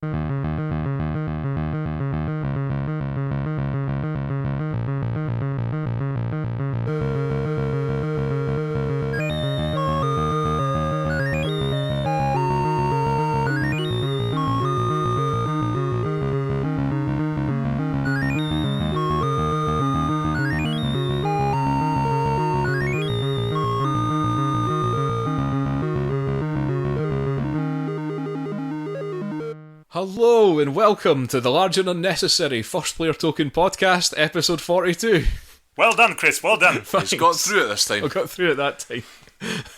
Hello and welcome to the Large and Unnecessary First Player Token Podcast, episode 42. Well done, Chris, well done. Thanks. He's got through it this time. I got through it that time.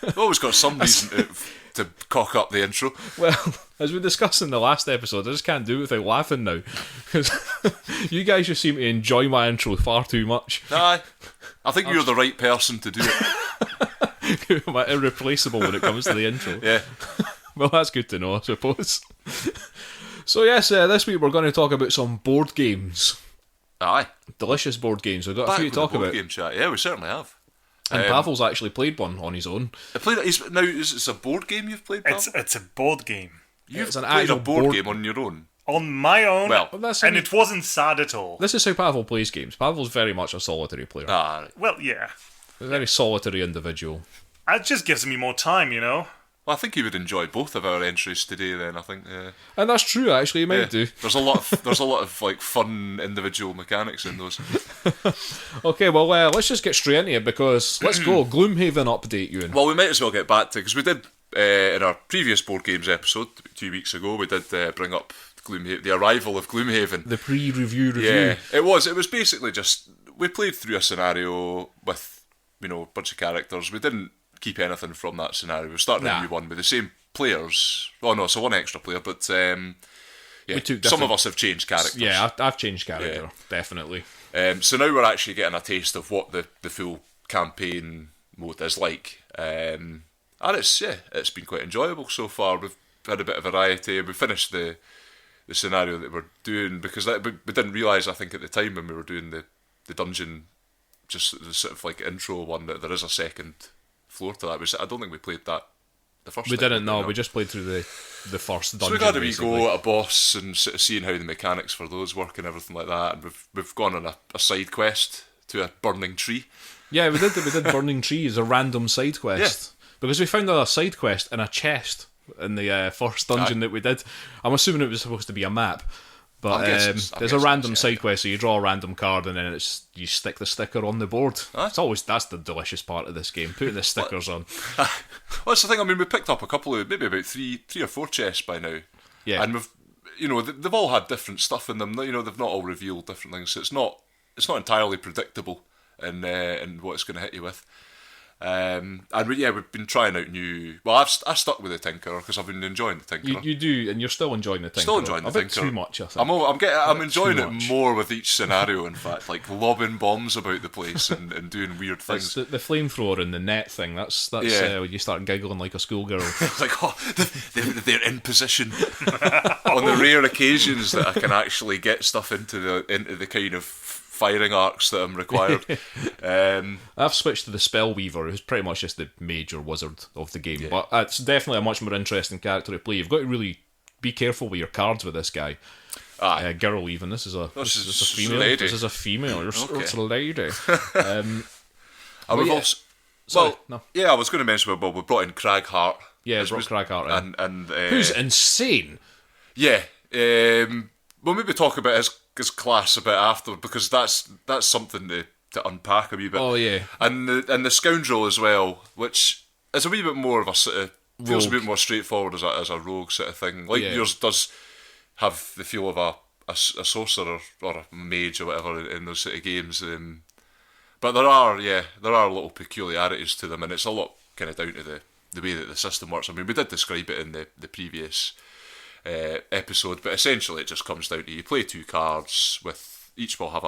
I've always got some reason to cock up the intro. Well, as we discussed in the last episode, I just can't do it without laughing now. Because you guys just seem to enjoy my intro far too much. Aye. I think you're the right person to do it. I'm irreplaceable when it comes to the intro. Yeah. Well, that's good to know, I suppose. So yes, this week we're going to talk about some board games. Aye. Delicious board games. We've got Back a few with to talk the board about. game chat. Yeah, we certainly have. And Pawel's actually played one on his own. I played it. Now, is it a board game you've played, Pavel? It's a board game. You've It's an played actual a board board game on your own. On my own, Well, and it wasn't sad at all. This is how Pawel plays games. Pawel's very much a solitary player. Ah, right. Well, yeah. A very solitary individual. It just gives me more time, you know? Well, I think you would enjoy both of our entries today. Then I think. And that's true, actually, you might do. There's a lot of like fun individual mechanics in those. Okay, well, let's just get straight into it, because let's go. Gloomhaven update, Euan. Well, we might as well get back to, because we did in our previous board games episode 2 weeks ago. We did bring up Gloomhaven, the arrival of Gloomhaven. The pre-review review. Yeah, it was basically just we played through a scenario with a bunch of characters. We didn't keep anything from that scenario. We're starting a new one with the same players. Oh no, so one extra player, but yeah, some of us have changed characters. Yeah, I've changed character, definitely. So now we're actually getting a taste of what the full campaign mode is like, and it's been quite enjoyable so far. We've had a bit of variety. We finished the scenario that we're doing, because we didn't realise, I think, at the time when we were doing the dungeon, just the sort of like intro one, that there is a second floor to that. I don't think we played that the first We time. didn't know. We just played through the first dungeon. So we had a wee basically. go at a boss and sort of seeing how the mechanics for those work and everything like that. And we've gone on a side quest to a burning tree. Yeah, we did Burning Tree as a random side quest. Because we found a side quest in a chest in the first dungeon that we did. I'm assuming it was supposed to be a map. But there's a random side quest, so you draw a random card and then you stick the sticker on the board. That's the delicious part of this game, putting the stickers on. Well, that's the thing. I mean, we picked up a couple of, maybe about three or four chests by now. Yeah. And they've all had different stuff in them. They've not all revealed different things. So it's not entirely predictable in what it's going to hit you with. And we've been trying out new. Well, I stuck with the Tinkerer because I've been enjoying the Tinkerer. You do, and you're still enjoying the Tinkerer. Still enjoying the a bit Tinkerer. too much, I think. I'm enjoying it more with each scenario. In fact, like lobbing bombs about the place and doing weird things. The flamethrower and the net thing. That's when you start giggling like a schoolgirl. It's like, they're in position on the rare occasions that I can actually get stuff into the kind of firing arcs that I'm required. I've switched to the Spellweaver, who's pretty much just the major wizard of the game, but it's definitely a much more interesting character to play. You've got to really be careful with your cards with this guy. Girl, even. This is a female. Lady. This is a female. It's a lady. And we've also... Sorry, no. Yeah, I was going to mention, we brought in Crag Hart. Yeah, brought Crag Hart in. And who's insane. Yeah. We'll maybe talk about his class a bit after, because that's something to unpack a wee bit. Oh yeah. And the scoundrel as well, which is a wee bit more of a sort of feels a bit more straightforward as a rogue sort of thing. Like yours does have the feel of a sorcerer or a mage or whatever in those sort of games. But there are little peculiarities to them, and it's a lot kind of down to the way that the system works. I mean, we did describe it in the previous episode, but essentially it just comes down to you play two cards with each will have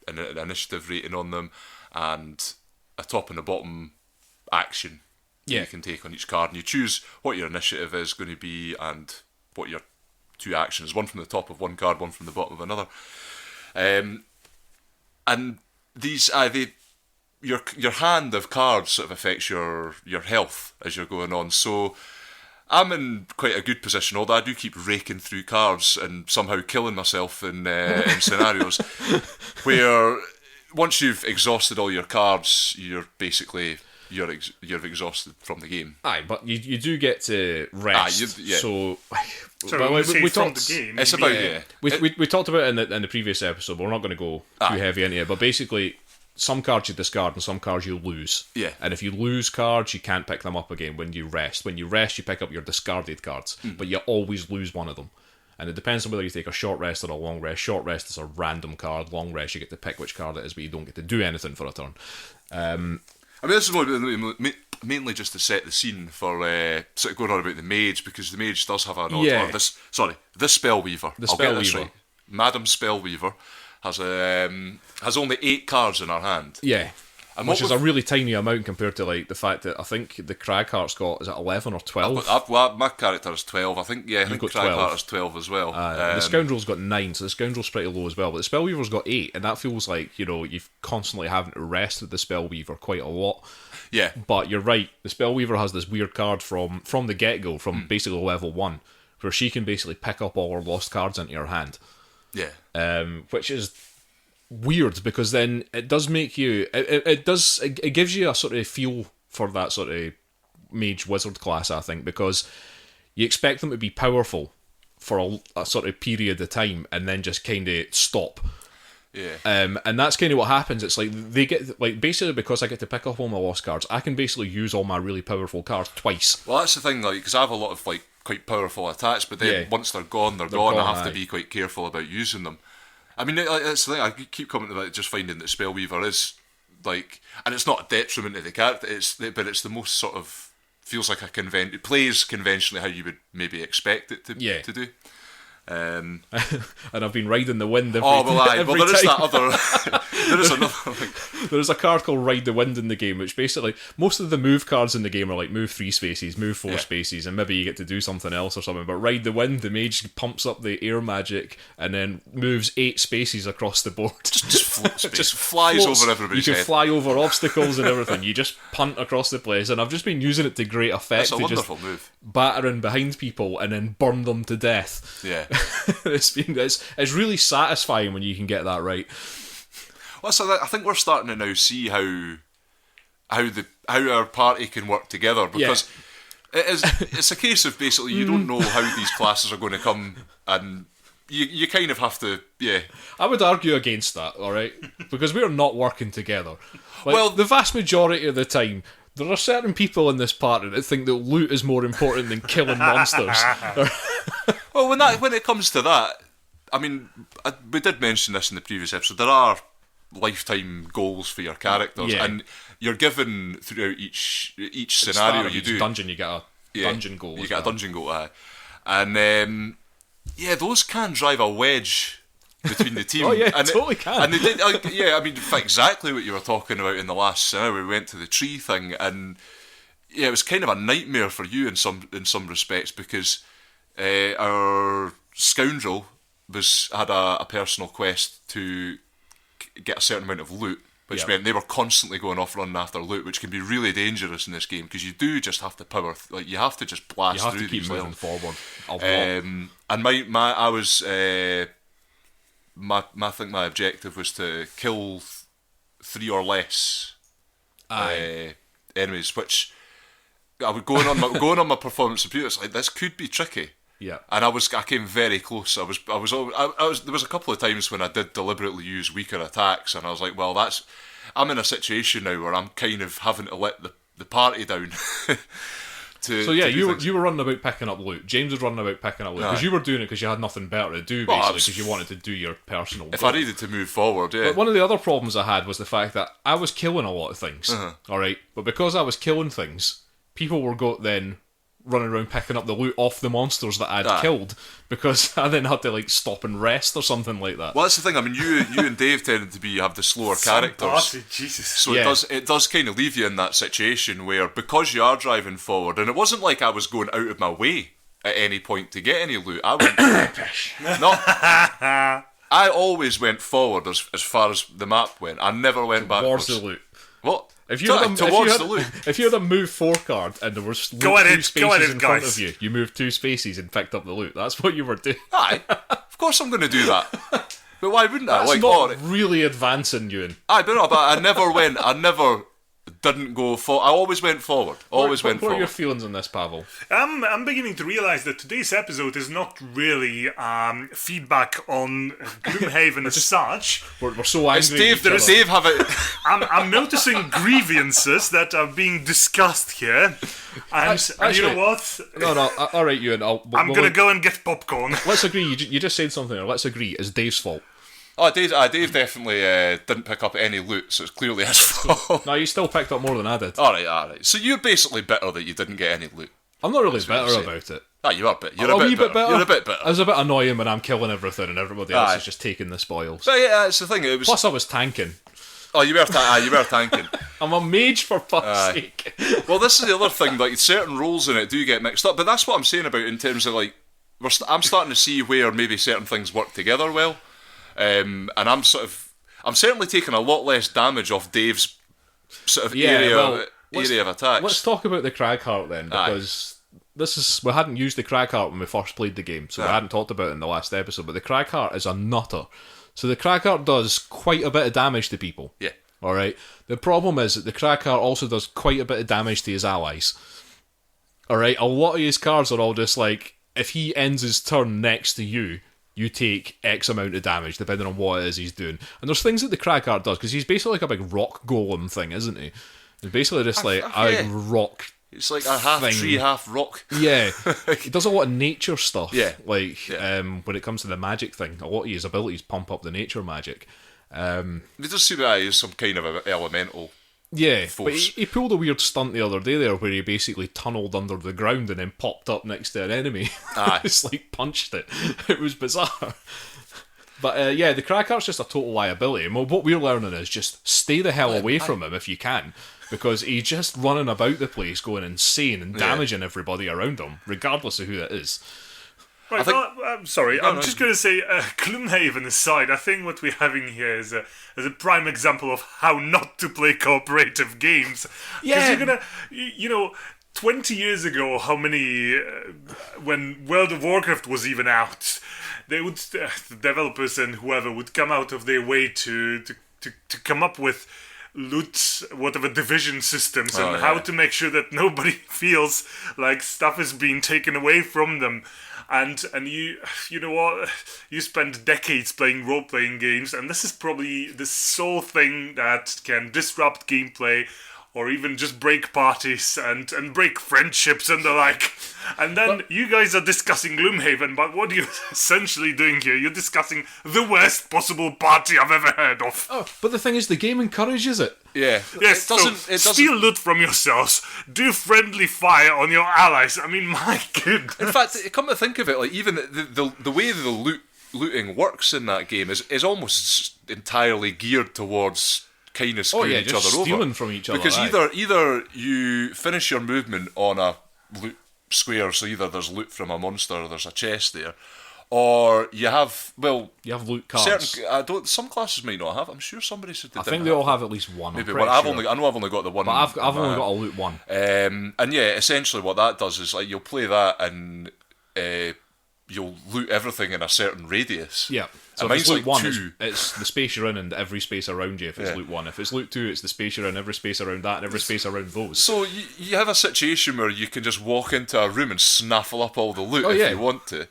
an initiative rating on them and a top and a bottom action you can take on each card, and you choose what your initiative is going to be and what your two actions, one from the top of one card, one from the bottom of another, and these your hand of cards sort of affects your health as you're going on. So I'm in quite a good position, although I do keep raking through cards and somehow killing myself in scenarios where once you've exhausted all your cards, you're basically you're exhausted from the game. Aye, but you do get to rest. So we talked the game. It's about we talked about it in the previous episode, but we're not going to go too heavy into it. But basically, some cards you discard and some cards you lose. Yeah. And if you lose cards, you can't pick them up again when you rest. When you rest, you pick up your discarded cards, but you always lose one of them. And it depends on whether you take a short rest or a long rest. Short rest is a random card. Long rest, you get to pick which card it is, but you don't get to do anything for a turn. I mean, this is mainly just to set the scene for sort of going on about the mage, because the mage does have an odd... Yeah. The Spellweaver. The I'll get this Spellweaver. right. Madam Spellweaver has only 8 cards in her hand. Yeah. And which is a really tiny amount compared to like the fact that I think the Cragheart's got, is it 11 or 12? My character is 12. I think Cragheart is 12 as well. The Scoundrel's got 9, so the Scoundrel's pretty low as well. But the Spellweaver's got 8, and that feels like, you've constantly having to rest with the Spellweaver quite a lot. Yeah. But you're right, the Spellweaver has this weird card from the get-go, from basically level 1, where she can basically pick up all her lost cards into her hand. Yeah. Which is weird, because then it does make you it gives you a sort of feel for that sort of mage wizard class, I think, because you expect them to be powerful for a sort of period of time and then just kind of stop. Yeah. And that's kind of what happens. It's like they get, like, basically because I get to pick up all my lost cards, I can basically use all my really powerful cards twice. Well, that's the thing, like, because I have a lot of like quite powerful attacks, but then once they're gone, they're gone. I have to be quite careful about using them. I mean, that's the thing. I keep commenting about just finding that Spellweaver is like, and it's not a detriment to the character. But it's the most sort of feels like it plays conventionally how you would maybe expect it to do. And I've been riding the wind every there is time. that other. There is another thing. There's a card called Ride the Wind in the game, which basically most of the move cards in the game are like move 3 spaces, move 4 spaces, and maybe you get to do something else or something. But Ride the Wind, the mage pumps up the air magic and then moves 8 spaces across the board. Just flies over everybody's head. You can head. fly over obstacles and everything. You just punt across the place, and I've just been using it to great effect. It's a wonderful just move. Battering behind people and then burn them to death. Yeah. It's really satisfying when you can get that right. Well, so I think we're starting to now see how our party can work together, because it's a case of basically you don't know how these classes are going to come, and you kind of have to. I would argue against that, all right, because we are not working together. Like, the vast majority of the time, there are certain people in this party that think that loot is more important than killing monsters. Well, when it comes to that, I mean, we did mention this in the previous episode. There are lifetime goals for your characters, and you're given throughout each scenario you do. Dungeon, you get a dungeon goal. You get a dungeon goal, and those can drive a wedge between the team. Oh yeah, and totally can. And they did. I mean, exactly what you were talking about in the last scenario. We went to the tree thing, and it was kind of a nightmare for you in some respects, because our scoundrel had a personal quest to get a certain amount of loot, which meant they were constantly going off running after loot, which can be really dangerous in this game, because you do just have to power, like you have to just blast through these levels. You have to keep moving forward. And I think my objective was to kill 3 or less enemies, which I would going on my performance computer. It's like, this could be tricky. Yeah, and I came very close. There was a couple of times when I did deliberately use weaker attacks, and I was like, well, I'm in a situation now where I'm kind of having to let the party down. You were running about picking up loot. James was running about picking up loot, because you were doing it because you had nothing better to do, basically, because you wanted to do your personal if goal. I needed to move forward, But one of the other problems I had was the fact that I was killing a lot of things, alright, but because I was killing things, people were then running around picking up the loot off the monsters that I'd killed, because I then had to like stop and rest or something like that. Well, that's the thing. I mean, you and Dave tended to have the slower characters, Jesus. So it does kind of leave you in that situation where, because you are driving forward, and it wasn't like I was going out of my way at any point to get any loot. I always went forward as far as the map went. I never went backwards. Towards the loot. What? If you had a move 4 card and there was loot 2 spaces in front of you, you moved 2 spaces and picked up the loot. That's what you were doing. Aye, of course I'm going to do that. But why wouldn't I? That's not really advancing, Euan. Aye, but I never didn't go forward. I always went forward. What are your feelings on this, Pawel? I'm beginning to realise that today's episode is not really feedback on Gloomhaven as such. We're so angry. Dave have it. I'm noticing grievances that are being discussed here. And you know what? No, all right, Euan. I'm going to go and get popcorn. Let's agree. You just said something there. Let's agree. It's Dave's fault. Oh, Dave definitely didn't pick up any loot, so it's clearly his fault. No, you still picked up more than I did. Alright. So you're basically bitter that you didn't get any loot. I'm not really bitter about it. Ah, you are bitter. You're a bit bitter. You're a bit bitter. I was a bit annoying when I'm killing everything and everybody else is just taking the spoils. But yeah, that's the thing. Plus, I was tanking. Oh, you were tanking. I'm a mage, for fuck's sake. Well, this is the other thing. Like, certain roles in it do get mixed up, but that's what I'm saying about in terms of like, I'm starting to see where maybe certain things work together well. And I'm certainly taking a lot less damage off Dave's sort of area of attack. Let's talk about the Cragheart then, because we hadn't used the Cragheart when we first played the game, so we hadn't talked about it in the last episode. But the Cragheart is a nutter, so the Cragheart does quite a bit of damage to people. Yeah. All right. The problem is that the Cragheart also does quite a bit of damage to his allies. All right. A lot of his cards are all just like, if he ends his turn next to you, you take X amount of damage, depending on what it is he's doing. And there's things that the Cragheart does, because he's basically like a big rock golem thing, isn't he? He's basically just like a rock. It's like a half tree, half rock. Yeah. He does a lot of nature stuff. Yeah. Like, when it comes to the magic thing, a lot of his abilities pump up the nature magic. They just seem to use some kind of elemental. Yeah, force. But he pulled a weird stunt the other day there where he basically tunnelled under the ground and then popped up next to an enemy. Just like punched it. It was bizarre. But the Cragheart's just a total liability. And what we're learning is just stay the hell away from him if you can, because he's just running about the place going insane and damaging everybody around him, regardless of who it is. Right, I'm sorry. I'm just going to say, Gloomhaven aside, I think what we're having here is a prime example of how not to play cooperative games. Yeah. Because you're going to, 20 years ago, how many, when World of Warcraft was even out, they would, the developers and whoever would come out of their way to come up with loot, whatever division systems and how to make sure that nobody feels like stuff is being taken away from them. And you know what? You spend decades playing role-playing games, and this is probably the sole thing that can disrupt gameplay, or even just break parties and break friendships and the like. And then you guys are discussing Gloomhaven, but what are you essentially doing here? You're discussing the worst possible party I've ever heard of. Oh, but the thing is, the game encourages it. Yeah. Yes, it doesn't steal loot from yourselves. Do friendly fire on your allies. I mean, my goodness. In fact, come to think of it, like even the way the looting works in that game is almost entirely geared towards kind of screwing each other over. Stealing from each other. Because either you finish your movement on a loot square, so either there's loot from a monster or there's a chest there, or you have loot cards. Some classes might not have. I'm sure somebody said they didn't. I think they all have at least one. Maybe one. I know I've only got the one. But I've only got a loot one. And yeah, essentially what that does is like you'll play that and you'll loot everything in a certain radius. Yeah. So if it's loot one, it's the space you're in and every space around you if it's loot one. If it's loot two, it's the space you're in, every space around that, and every space around those. So you have a situation where you can just walk into a room and snaffle up all the loot if you want to.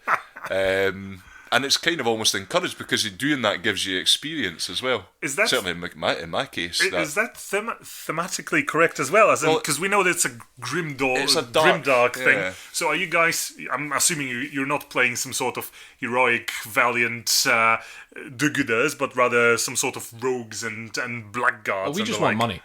And it's kind of almost encouraged because doing that gives you experience as well. Is that certainly in my case? Is that thematically correct as well? Because we know that it's a grimdark thing. Yeah. So are you guys? I'm assuming you're not playing some sort of heroic, valiant do-gooders, but rather some sort of rogues and blackguards. We just want money.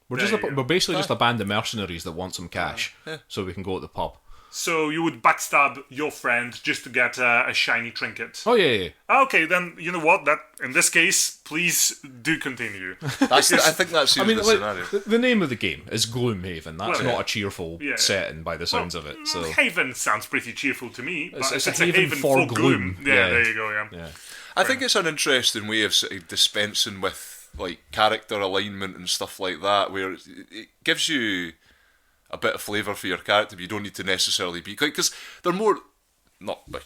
We're basically just a band of mercenaries that want some cash, so we can go to the pub. So you would backstab your friend just to get a shiny trinket? Oh, yeah. Okay, then, you know what? That in this case, please do continue. I think that's the scenario. The name of the game is Gloomhaven. That's not a cheerful setting by the sounds of it. So Haven sounds pretty cheerful to me. But it's a haven for gloom. Yeah, there you go, yeah. I think it's an interesting way of sort of dispensing with like character alignment and stuff like that, where it gives you a bit of flavour for your character, but you don't need to necessarily be, because they're more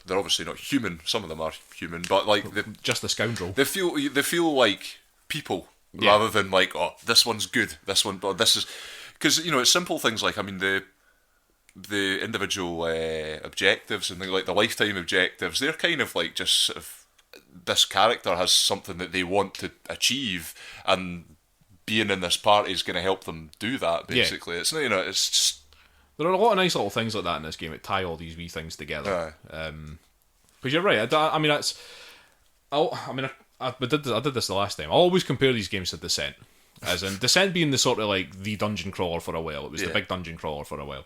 they're obviously not human. Some of them are human, but like just a scoundrel. They feel like people rather than like, oh, this one's good, this one, but this is, because it's simple things like, I mean, the individual objectives and like the lifetime objectives, they're kind of like just sort of, this character has something that they want to achieve, and being in this party is going to help them do that. Basically, it's it's just, there are a lot of nice little things like that in this game that tie all these wee things together. Because you're right. I mean, I did this the last time. I always compare these games to Descent, as in Descent being the sort of like the dungeon crawler for a while. It was the big dungeon crawler for a while.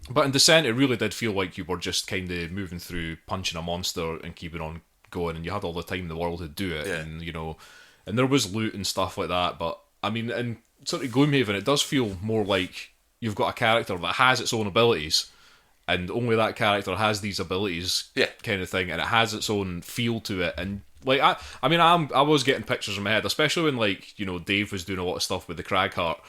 But in Descent, it really did feel like you were just kind of moving through, punching a monster and keeping on going, and you had all the time in the world to do it, and and there was loot and stuff like that. But I mean, in sort of Gloomhaven, it does feel more like you've got a character that has its own abilities, and only that character has these abilities, kind of thing, and it has its own feel to it. And like I was getting pictures in my head, especially when like Dave was doing a lot of stuff with the Cragheart.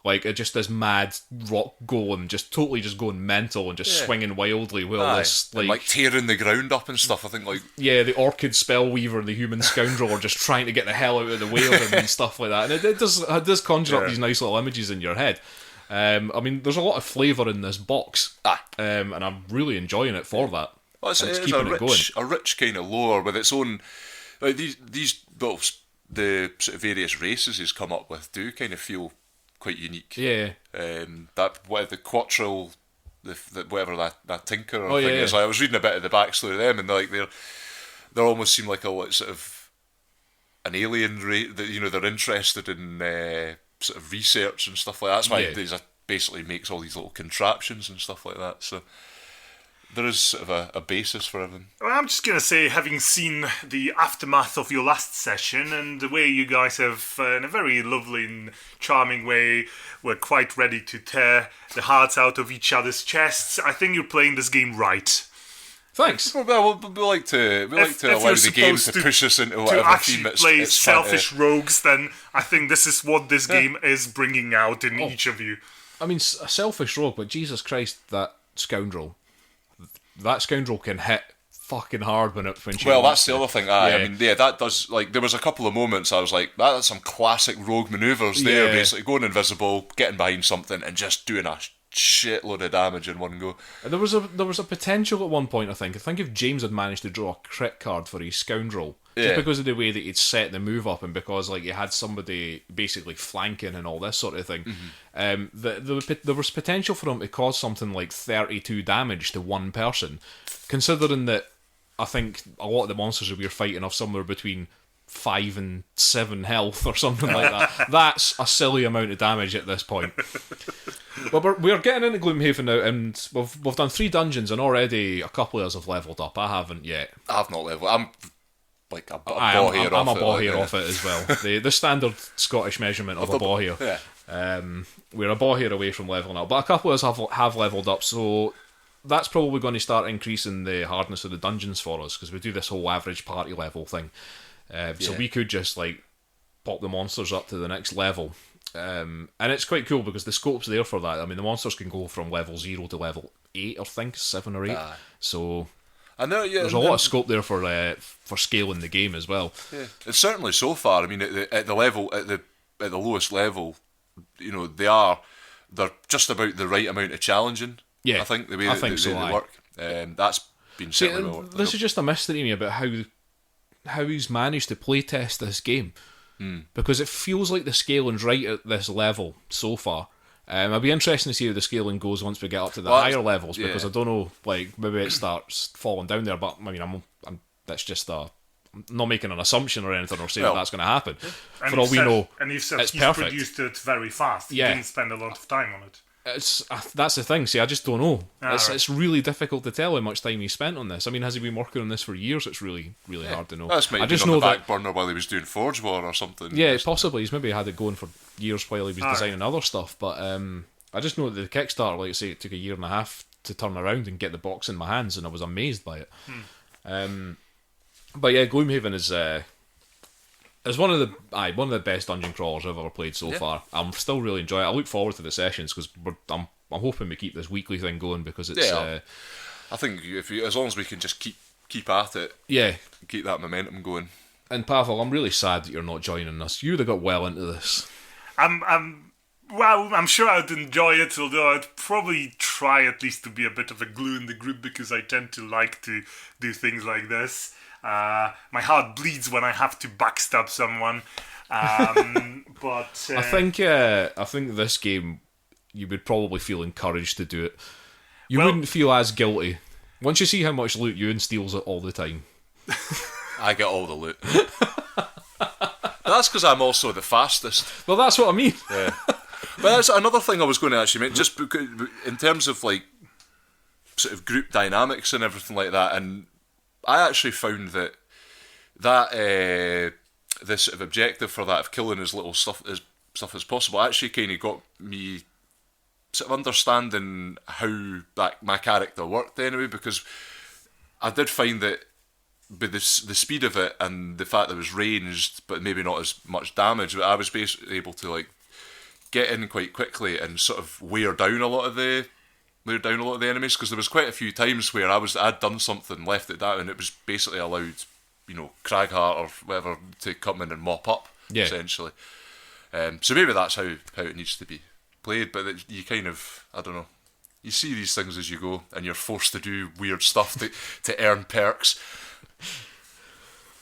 Like, it just this mad rock going, just totally just going mental and just swinging wildly while this, like tearing the ground up and stuff, I think, like... Yeah, the Orchid Spellweaver and the Human Scoundrel are just trying to get the hell out of the way of him and stuff like that. And it does conjure up these nice little images in your head. I mean, there's a lot of flavour in this box. And I'm really enjoying it for that. Well, it's a rich kind of lore with its own... Like, these the sort of various races he's come up with do kind of feel quite unique. Yeah. That the Quattril, whatever that tinker thing is. I was reading a bit of the backstory of them, and they almost seem like a sort of an alien race. They're interested in sort of research and stuff like that. That's why he basically makes all these little contraptions and stuff like that. So there is sort of a basis for everything. Well, I'm just going to say, having seen the aftermath of your last session and the way you guys have, in a very lovely and charming way, were quite ready to tear the hearts out of each other's chests, I think you're playing this game right. Thanks. Well, we like to allow the game to push us into whatever theme it's play selfish rogues, then I think this is what this game is bringing out in each of you. I mean, a selfish rogue, but Jesus Christ, that scoundrel can hit fucking hard when she... Well, that's the other thing. I mean, that does, like, there was a couple of moments I was like, that's some classic rogue manoeuvres there, basically going invisible, getting behind something, and just doing a shitload of damage in one go. There was a potential at one point, I think if James had managed to draw a crit card for his scoundrel, just because of the way that he'd set the move up, and because like he had somebody basically flanking and all this sort of thing, there was potential for him to cause something like 32 damage to one person, considering that I think a lot of the monsters that we were fighting off somewhere between 5 and 7 health or something like that. That's a silly amount of damage at this point. But we're getting into Gloomhaven now, and we've done 3 dungeons, and already a couple of us have leveled up. I haven't yet. I've not leveled. I'm like a ball I'm a ball here off it as well. The standard Scottish measurement of a ball here. Yeah. We're a ball here away from leveling up, but a couple of us have leveled up, so that's probably going to start increasing the hardness of the dungeons for us, because we do this whole average party level thing. So we could just like pop the monsters up to the next level, and it's quite cool because the scope's there for that. I mean, the monsters can go from level 0 to level 8, I think 7 or 8. So there's a lot of scope there for scaling the game as well. Yeah, it's certainly so far. I mean, at the lowest level, they're just about the right amount of challenging. Yeah, I think the way they work. That's been certainly. This is just a mystery to me about how he's managed to playtest this game, because it feels like the scaling's right at this level so far. It'll be interesting to see how the scaling goes once we get up to the higher levels, because I don't know, like maybe it starts falling down there. But I mean, I'm that's just I'm not making an assumption or anything or saying that's going to happen. For all we know, and you've said it's he's perfect. Produced it very fast. You didn't spend a lot of time on it. That's the thing. See, I just don't know. It's really difficult to tell how much time he spent on this. I mean, has he been working on this for years? It's really, really hard to know. I just know that burner while he was doing Forge War or something. Yeah, possibly. He's maybe had it going for years while he was designing other stuff. But I just know that the Kickstarter, like I say, it took 1.5 years to turn around and get the box in my hands, and I was amazed by it. But yeah, Gloomhaven is It's one of the best dungeon crawlers I've ever played so far. I'm still really enjoying it. I look forward to the sessions because I'm hoping we keep this weekly thing going because it's. I think as long as we can just keep at it, keep that momentum going. And Pavel, I'm really sad that you're not joining us. You'd have got well into this. I'm sure I'd enjoy it, although I'd probably try at least to be a bit of a glue in the group because I tend to like to do things like this. My heart bleeds when I have to backstab someone. But I think this game you would probably feel encouraged to do it. You wouldn't feel as guilty once you see how much loot Euan steals it all the time. I get all the loot. That's because I'm also the fastest. Well, that's what I mean. Yeah. But that's another thing I was going to actually mention, just because, in terms of like sort of group dynamics and everything like that, and I actually found that the sort of objective for that of killing as little stuff as possible actually kind of got me sort of understanding how that my character worked anyway, because I did find that with the speed of it and the fact that it was ranged but maybe not as much damage, I was basically able to like get in quite quickly and sort of wear down a lot of the enemies, because there was quite a few times where I'd done something, left it down, and it was basically allowed, Cragheart or whatever to come in and mop up, essentially. So maybe that's how it needs to be played, but you kind of, I don't know, you see these things as you go and you're forced to do weird stuff to earn perks.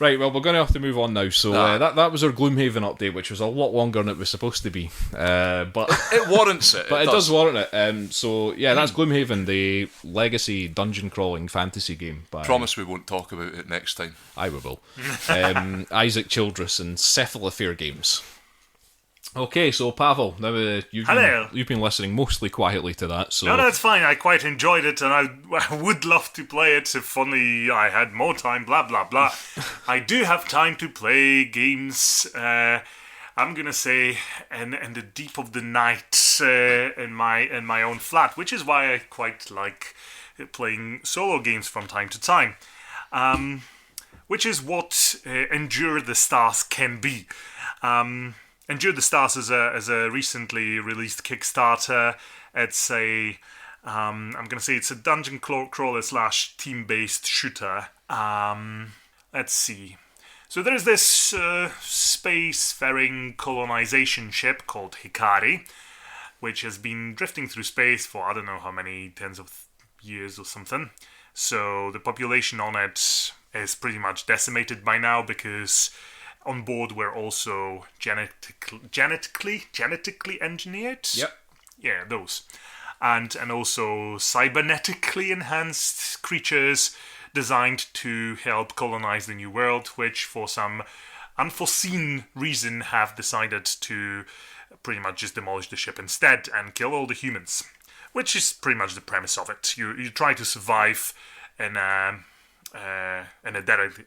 Right, well, we're going to have to move on now. So that was our Gloomhaven update, which was a lot longer than it was supposed to be. But it warrants it. But it does warrant it. That's Gloomhaven, the legacy dungeon crawling fantasy game. Promise we won't talk about it next time. I will. Isaac Childress and Cephalofair Games. Okay, so Pavel, now you've been listening mostly quietly to that. So no, it's fine. I quite enjoyed it, and I would love to play it if only I had more time. Blah blah blah. I do have time to play games. I'm gonna say in the deep of the night in my own flat, which is why I quite like playing solo games from time to time. Which is what Endure the Stars can be. Endure the Stars is a recently released Kickstarter. It's I'm gonna say it's a dungeon crawler / team-based shooter. Let's see. So there's this space-faring colonization ship called Hikari, which has been drifting through space for I don't know how many tens of years or something. So the population on it is pretty much decimated by now because on board we're also genetically engineered. Yep. Yeah, those. And also cybernetically enhanced creatures designed to help colonize the new world, which for some unforeseen reason have decided to pretty much just demolish the ship instead and kill all the humans. Which is pretty much the premise of it. You try to survive in a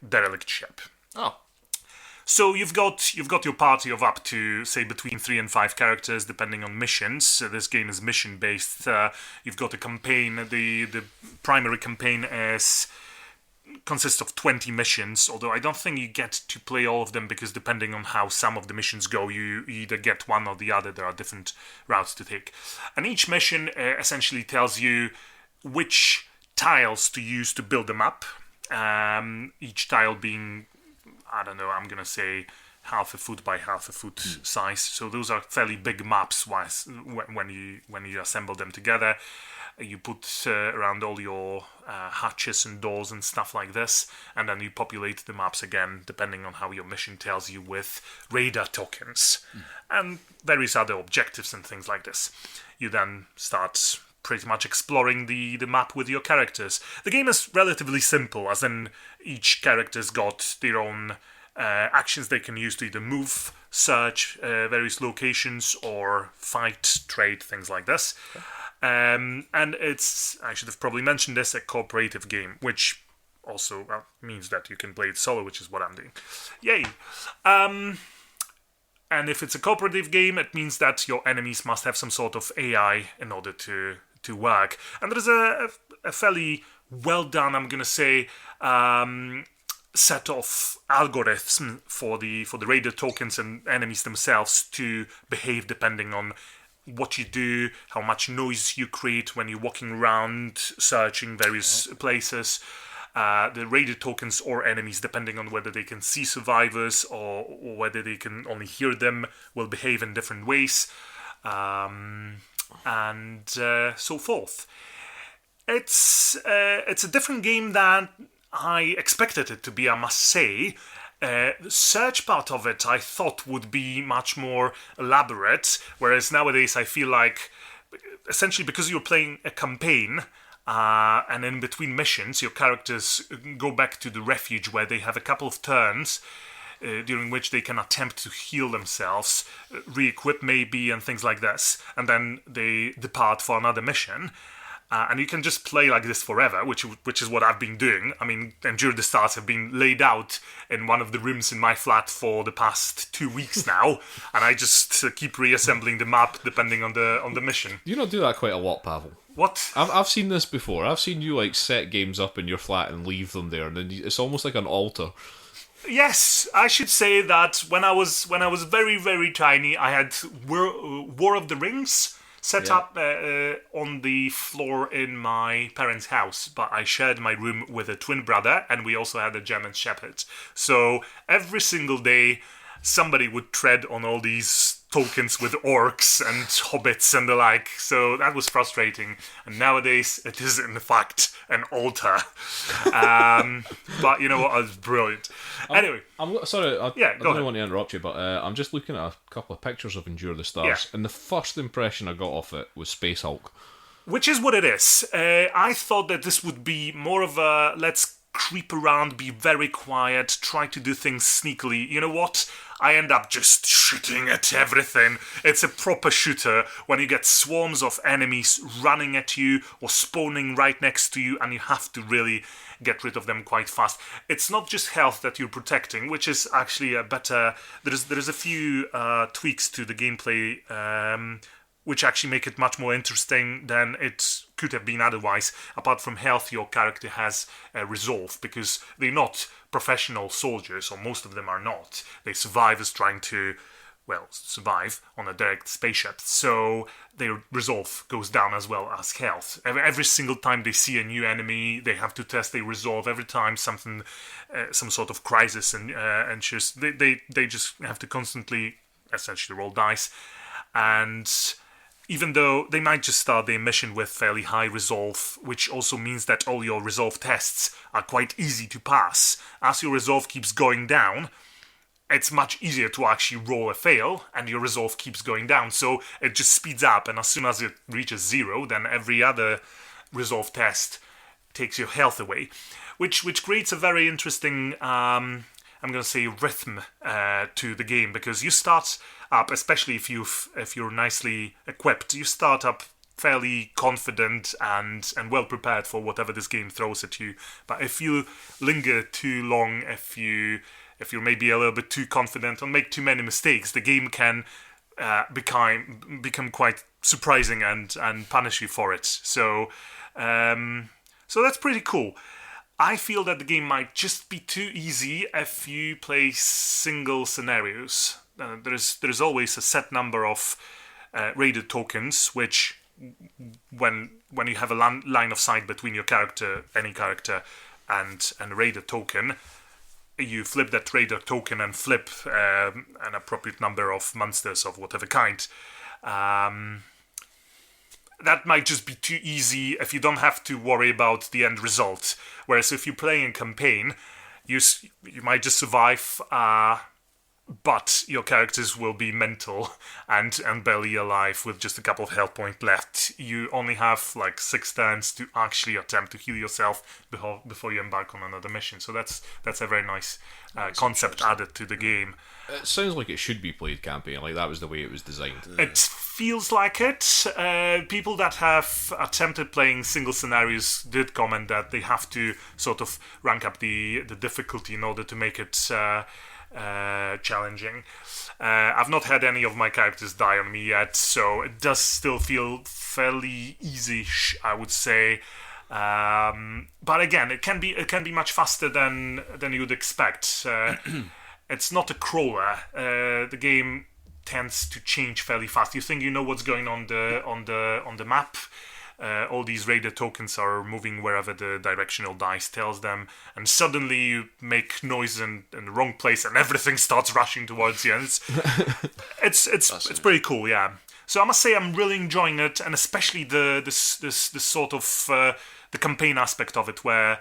derelict ship. Oh. So you've got your party of up to, say, between 3 and 5 characters, depending on missions. So this game is mission-based. You've got a campaign. The primary campaign consists of 20 missions, although I don't think you get to play all of them because depending on how some of the missions go, you either get one or the other. There are different routes to take. And each mission essentially tells you which tiles to use to build them up. Each tile being, I don't know, I'm going to say half a foot by half a foot size. So those are fairly big maps when you assemble them together. You put around all your hatches and doors and stuff like this, and then you populate the maps again, depending on how your mission tells you, with radar tokens and various other objectives and things like this. You then start pretty much exploring the map with your characters. The game is relatively simple, as in each character's got their own actions they can use to either move, search various locations, or fight, trade, things like this. Okay. And it's, I should have probably mentioned this, a cooperative game, which also means that you can play it solo, which is what I'm doing. Yay! And if it's a cooperative game, it means that your enemies must have some sort of AI in order to work. And there's a fairly well done, I'm going to say, set of algorithms for the raider tokens and enemies themselves to behave depending on what you do, how much noise you create when you're walking around, searching various places. The raider tokens or enemies, depending on whether they can see survivors or whether they can only hear them, will behave in different ways, and so forth. It's a different game than I expected it to be, I must say. The search part of it I thought would be much more elaborate, whereas nowadays I feel like, essentially because you're playing a campaign, and in between missions your characters go back to the refuge where they have a couple of turns during which they can attempt to heal themselves, re-equip maybe, and things like this, and then they depart for another mission. And you can just play like this forever, which is what I've been doing. I mean, Endure the Stars have been laid out in one of the rooms in my flat for the past 2 weeks now, and I just keep reassembling the map depending on the mission. You don't do that quite a lot, Pawel. What? I've seen this before. I've seen you like set games up in your flat and leave them there, and then it's almost like an altar. Yes, I should say that when I was very, very tiny, I had War of the Rings set up on the floor in my parents' house, but I shared my room with a twin brother, and we also had a German Shepherd. So every single day, somebody would tread on all these tokens with orcs and hobbits and the like. So that was frustrating. And nowadays, it is in fact an altar. But you know what? It's brilliant. Anyway, I'm sorry. I go don't ahead. want to interrupt you, but I'm just looking at a couple of pictures of Endure the Stars, and the first impression I got of it was Space Hulk. Which is what it is. I thought that this would be more of a let's creep around, be very quiet, try to do things sneakily. You know what? I end up just shooting at everything. It's a proper shooter when you get swarms of enemies running at you or spawning right next to you, and you have to really get rid of them quite fast. It's not just health that you're protecting, which is actually a better... There's a few tweaks to the gameplay which actually make it much more interesting than it could have been otherwise. Apart from health, your character has resolve, because they're not professional soldiers, or most of them are not. They're survivors trying to, survive on a direct spaceship. So their resolve goes down as well as health. Every single time they see a new enemy, they have to test their resolve. Every time something, some sort of crisis ensures, they just have to constantly, essentially, roll dice. And even though they might just start their mission with fairly high resolve, which also means that all your resolve tests are quite easy to pass. As your resolve keeps going down, it's much easier to actually roll a fail, and your resolve keeps going down. So it just speeds up, and as soon as it reaches 0, then every other resolve test takes your health away, which creates a very interesting, I'm going to say, rhythm to the game, because you start up, especially if you're nicely equipped, you start up fairly confident and well prepared for whatever this game throws at you. But if you linger too long, if you're maybe a little bit too confident or make too many mistakes, the game can become quite surprising and punish you for it. So that's pretty cool. I feel that the game might just be too easy if you play single scenarios. There's always a set number of raided tokens, which when you have a line of sight between your character, any character, and a raided token, you flip that raider token and flip an appropriate number of monsters of whatever kind. That might just be too easy if you don't have to worry about the end result. Whereas if you're playing a campaign, you might just survive, but your characters will be mental and barely alive with just a couple of health points left. You only have like 6 turns to actually attempt to heal yourself before you embark on another mission. So that's a very nice concept added to the game. It sounds like it should be played campaign, like that was the way it was designed. It feels like it. People that have attempted playing single scenarios did comment that they have to sort of rank up the difficulty in order to make it challenging. I've not had any of my characters die on me yet, so it does still feel fairly easy-ish, I would say. But again, it can be much faster than you'd expect. It's not a crawler. The game tends to change fairly fast. You think you know what's going on the map. All these radar tokens are moving wherever the directional dice tells them, and suddenly you make noise in the wrong place, and everything starts rushing towards you. And it's pretty cool, yeah. So I must say I'm really enjoying it, and especially this sort of the campaign aspect of it, where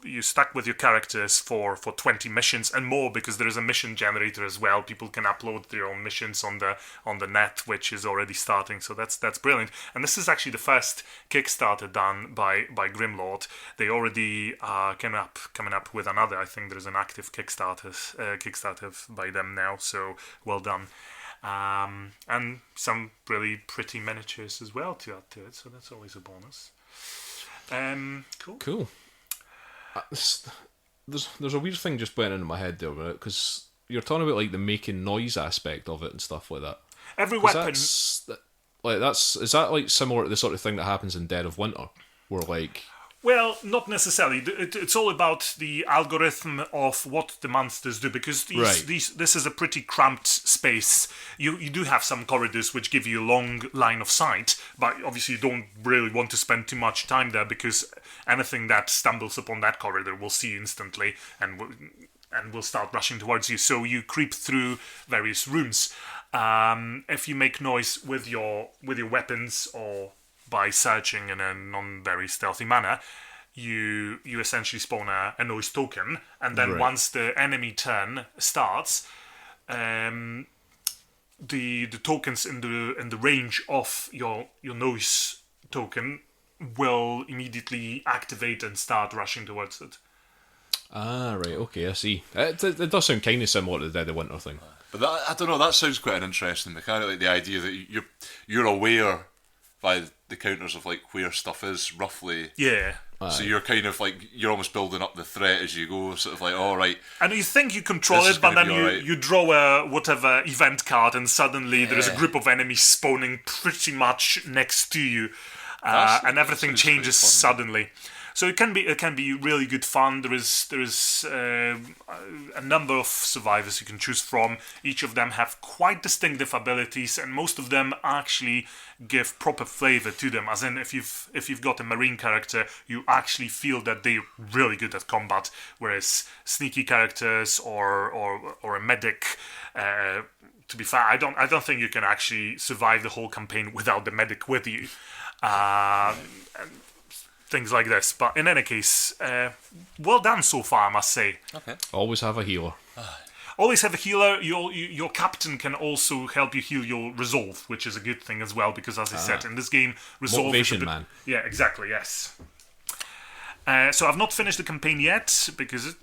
you stuck with your characters for 20 missions and more, because there is a mission generator as well. People can upload their own missions on the net, which is already starting. So that's brilliant. And this is actually the first Kickstarter done by Grimlord. They already are coming up with another. I think there is an active Kickstarter by them now. So well done. And some really pretty miniatures as well to add to it. So that's always a bonus. Cool. There's a weird thing just went into my head there, because you're talking about like the making noise aspect of it and stuff like that. Every weapon, is that like similar to the sort of thing that happens in Dead of Winter, where like. Well, not necessarily. It's all about the algorithm of what the monsters do, because this is a pretty cramped space. You do have some corridors which give you a long line of sight, but obviously you don't really want to spend too much time there, because anything that stumbles upon that corridor will see you instantly and will start rushing towards you. So you creep through various rooms. If you make noise with your weapons, or by searching in a non-very stealthy manner, you essentially spawn a noise token, and then once the enemy turn starts, the tokens in the range of your noise token will immediately activate and start rushing towards it. Ah, right, okay, I see. It does sound kind of similar to the Dead of Winter thing. But I don't know, that sounds quite an interesting mechanic, like the idea that you're aware by the counters of like where stuff is roughly. Yeah. So you're kind of like, you're almost building up the threat as you go, sort of like, all right. And you think you control it, but then you draw a whatever event card, and suddenly there is a group of enemies spawning pretty much next to you, and everything changes suddenly. So it can be really good fun. There is a number of survivors you can choose from. Each of them have quite distinctive abilities, and most of them actually give proper flavor to them. As in, if you've got a marine character, you actually feel that they're really good at combat, whereas sneaky characters or a medic. To be fair, I don't think you can actually survive the whole campaign without the medic with you. Things like this, but in any case, well done so far, I must say. Okay. Always have a healer. Always have a healer. Your captain can also help you heal your resolve, which is a good thing as well, because as I said, in this game, resolve motivation is man. Yeah, exactly. Yes. So I've not finished the campaign yet, because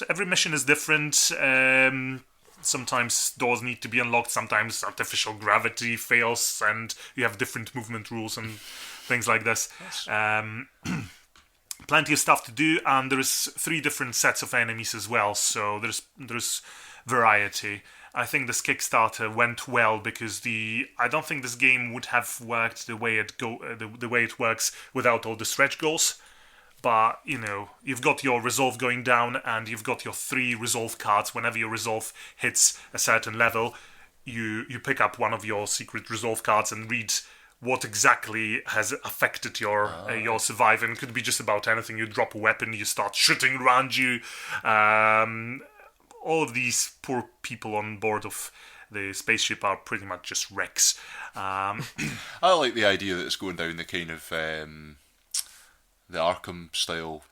every mission is different. Sometimes doors need to be unlocked. Sometimes artificial gravity fails, and you have different movement rules and things like this. Plenty of stuff to do, and there's 3 different sets of enemies as well. So there's variety. I think this Kickstarter went well, because I don't think this game would have worked the way it works without all the stretch goals. But, you've got your resolve going down, and you've got your 3 resolve cards. Whenever your resolve hits a certain level, you pick up one of your secret resolve cards and read what exactly has affected your surviving. It could be just about anything. You drop a weapon, you start shooting around you. All of these poor people on board of the spaceship are pretty much just wrecks. I like the idea that it's going down the kind of the Arkham style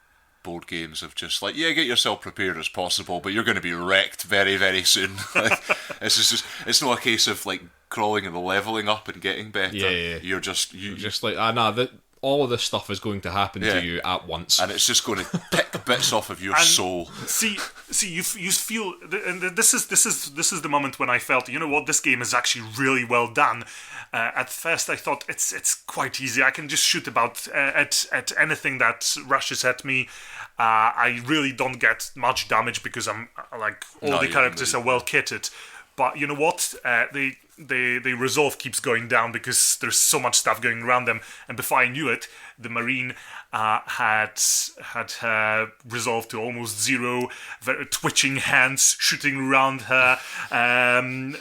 board games of just like, get yourself prepared as possible, but you're going to be wrecked very, very soon. It's not a case of like crawling and leveling up and getting better. Yeah. You're just like, all of this stuff is going to happen to you at once, and it's just going to pick bits off of your soul. See, you feel, and this is the moment when I felt, this game is actually really well done. At first, I thought it's quite easy. I can just shoot about at anything that rushes at me. I really don't get much damage, because I'm like all the characters are well kitted. But you know what? their resolve keeps going down because there's so much stuff going around them. And before I knew it, the Marine had resolved to almost zero, twitching hands, shooting around her,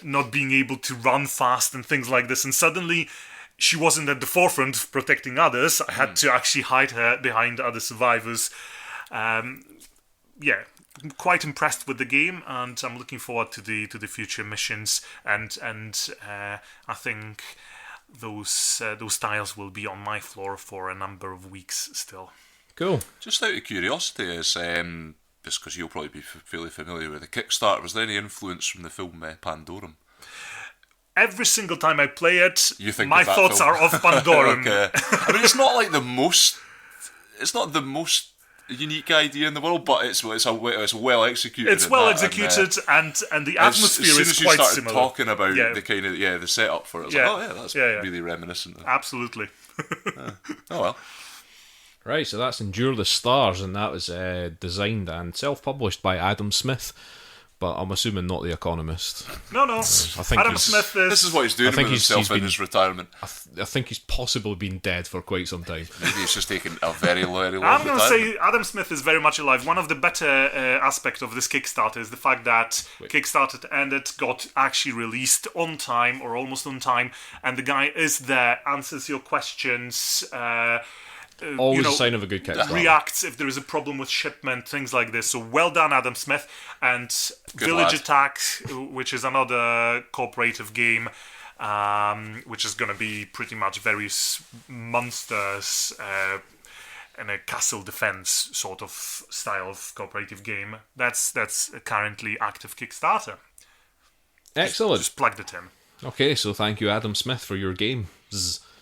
not being able to run fast and things like this. And suddenly, she wasn't at the forefront of protecting others. I had to actually hide her behind other survivors. I'm quite impressed with the game, and I'm looking forward to the future missions. And I think those tiles will be on my floor for a number of weeks still. Cool. Just out of curiosity, is just because you'll probably be fairly familiar with the Kickstarter, was there any influence from the film Pandorum? Every single time I play it, You think my of that thoughts film? are of Pandorum. Okay. I mean, it's not like the most. It's not the most unique idea in the world, but it's well executed. It's well executed, and the atmosphere is quite similar. As soon as you started similar. talking about the kind of the setup for it, it's like, oh yeah, that's really reminiscent. Absolutely. Oh well. Right, so that's Endure the Stars, and that was designed and self-published by Adam Smith, but I'm assuming not The Economist. No. I think Adam Smith is... This is what he's doing with himself in his retirement. I think he's possibly been dead for quite some time. Maybe he's just taking a very long I'm going to retirement. say Adam Smith is very much alive. One of the better aspects of this Kickstarter is the fact that Kickstarter ended, got actually released on time, or almost on time, and the guy is there, answers your questions... Always a sign of a good Kickstarter. Reacts if there is a problem with shipment, things like this. So well done, Adam Smith. And Good Village lad. Attack, which is another cooperative game, which is going to be pretty much various monsters in a castle defense sort of style of cooperative game. That's a currently active Kickstarter. Excellent. Just plugged it in. Okay, so thank you, Adam Smith, for your game.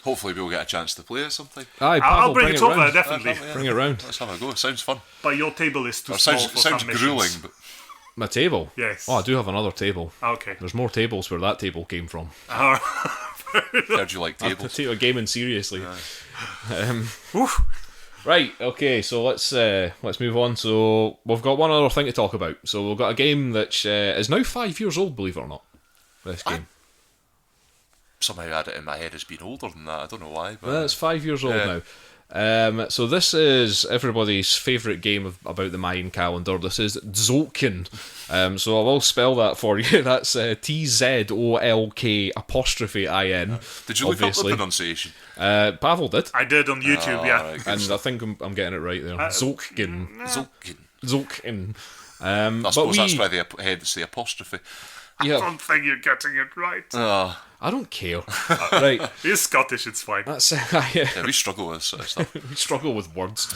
Hopefully we'll get a chance to play it sometime. Aye, I'll Pavel, bring it over, round. definitely. Bring it round. Let's have a go. Sounds fun. But your table is too Or small sounds for some missions. grueling, but My table? Yes. Oh, I do have another table. Okay. There's more tables where that table came from. heard you like I tables. take gaming seriously. Oof. Right, okay, so let's move on. So we've got one other thing to talk about. So we've got a game that is now 5 years old, believe it or not. This game. Somehow I had it in my head as being older than that. I don't know why. But Well, it's 5 years old now. So this is everybody's favourite game about the Mayan calendar. This is Tzolk'in. So I will spell that for you. That's TZOLK''IN. did you look up the pronunciation? Pavel did. I did on YouTube, yeah. Right, And I think I'm getting it right there. Tzolk'in. Tzolk'in. Tzolk'in. I suppose that's why the head's the apostrophe. I Yeah, don't think you're getting it right. I don't care. Right. He's Scottish, it's fine. That's Yeah, we struggle with this sort of stuff. we struggle with words.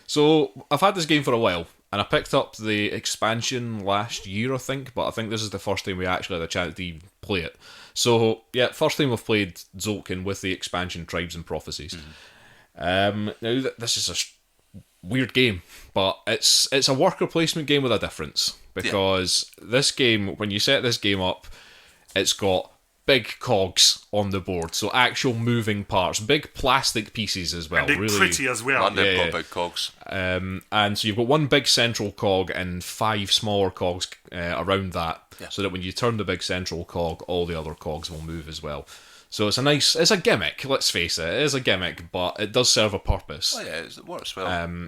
So I've had this game for a while, and I picked up the expansion last year, I think, but I think this is the first time we actually had a chance to even play it. So yeah, first time we've played Tzolk'in with the expansion Tribes and Prophecies. Now this is a weird game, but it's a worker placement game with a difference, because this game, when you set this game up, it's got big cogs on the board, so actual moving parts, big plastic pieces as well. And they're really pretty as well. And they've Yeah. got big cogs. and so you've got one big central cog and 5 smaller cogs around that, so that when you turn the big central cog, all the other cogs will move as well. So it's a gimmick, let's face it. It is a gimmick, but it does serve a purpose. Oh yeah, it works well.